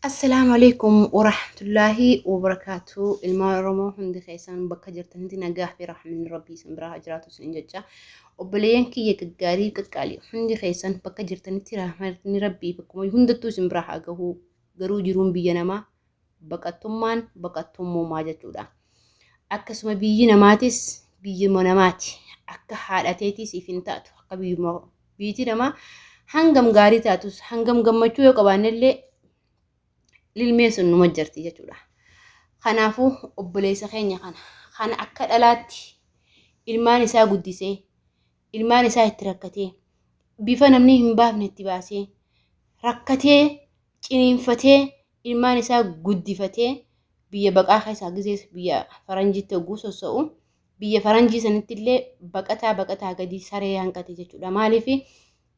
السلام عليكم ورحمة الله وبركاته. المرمو هندي خيسان بكا جرت هندي نجاح في رحمة من ربي سمبرا أجرات وسنججا وبلين كي يكجاري كجالي هندي خيسان بكا جرت هندي رحمة من ربي بكم هندتو سمبرا أجهو جرو جرون بينما بكا تمان بكا تمو ما جتودا أكسم بيجينا ماتس بيجي مناماتي أكا حالاتيتي سيفنتاتو أكا بيجي بيجي نما هنگم غاري تاتوس هنگم غمچو يقبان اللي للميسون نمجرتي جتودا خنافو obboleessa keenya kana akka dhalaatti ilmaan isaa guddisee ilmaan isaa itti rakkatee bifa namni hin baafne itti baasee rakkatee ciniinfatee ilmaan isaa guddifatee biyya baqaa keessaa gizees biyya faranjiitti oguu sossa'u biyya faranjii sanitti illee baqataa gadi saree hanqate jechuudha. Maaliif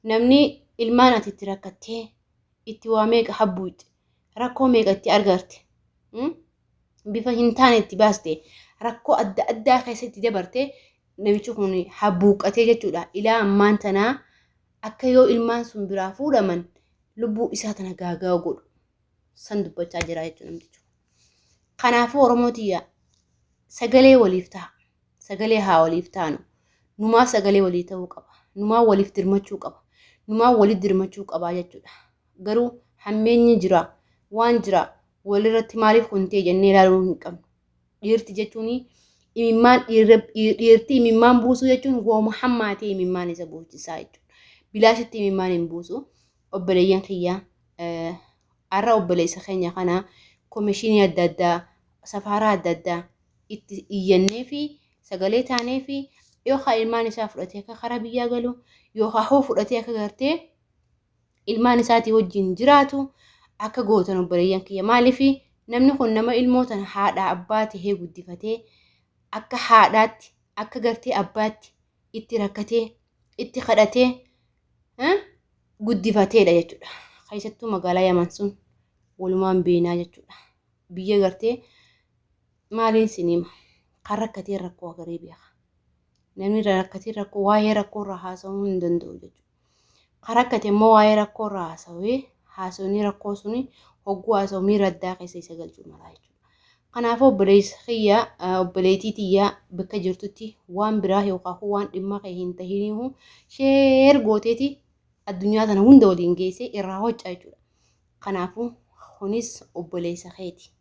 namni ilmaan ati itti rakkatee itti waa meeqa habbuutti rakkoo meeqa itti argarte bifa hin taane itti baaste rakkoo adda addaa keessatti dabarte namichi kun habbuuqatee jechuudha. Ilaa ammaan tanaa akka yoo ilmaan sun biraa fuudhaman lubbuu isaa tana gaagaa godhu san dubbachaa jira jechuudha namtichi. Kanaafuu Oromootiyaa sagalee waliif ta'a. Sagalee haa waliif taanu. Numaa sagalee walii ta'uu qaba. Numaa waliif dirmachuu qaba. Numaa waliif dirmachuu qaba jechuudha. Garuu hammeenyi jira. Waan jira walirratti maaliif kuntee jennee ilaaluu hin qabnu. Dhiirti jechuun dhiirti imimmaan buusuu jechuun gooma hammaatee imimmaan isa buuchisaa jechuudha. Bilaashitti imimmaan hin buusu. Obboleeyyan kiyyaa har'a obboleessa keenya kana komishinii adda addaa safaaraa adda addaa itti iyyannee fi sagalee taanee fi yookaan ilmaan isaa fudhatee akka karaa biyyaa galu yookaan hoo fudhatee akka gartee ilmaan isaatii wajjin jiraatu akka gootan obboleeyyan kiyya. Maaliif namni kun nama ilmootan haadha abbaa tahee guddifatee akka haadhaatti akka gartee abbaatti itti rakkatee itti kadhatee guddifateedha jechuudha. Keessattuu magaalaa Yaman sun walumaan beenaa jechuudha. Biyya gartee maaliin sinima kan rakkatee rakkoo agaree beeka. Namni rakkatee rakkoo waa'ee rakkoo irraa haasa'uu hin danda'u jechuudha. Kan rakkate immoo waa'ee rakkoo irraa haasawee rakkoo suni hogguu haasa'u miira addaa keessa isa galchuu mala jechuudha. Kanaafuu obboleessa kiyyaa obboleettii tiyyaa bakka jirtutti waan biraa yookaan waan dhimma kee hin tahiniihu sheer gooteeti addunyaa tana hunda waliin geessee irraa hojjaa jechuudha. Kanaafuu kunis obboleessa keeti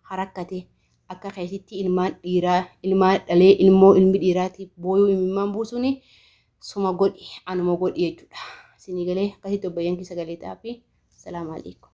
harakkate akka keessatti ilmaan dhiiraa ilmaan dhalee ilmi dhiiraatiif booyuu imimmaan buusuun suma godhi anuma godhi jechuudha. Sinigalee akkasitti obboleeyyan kee sagalee ta'aa fi salaamu alaikum.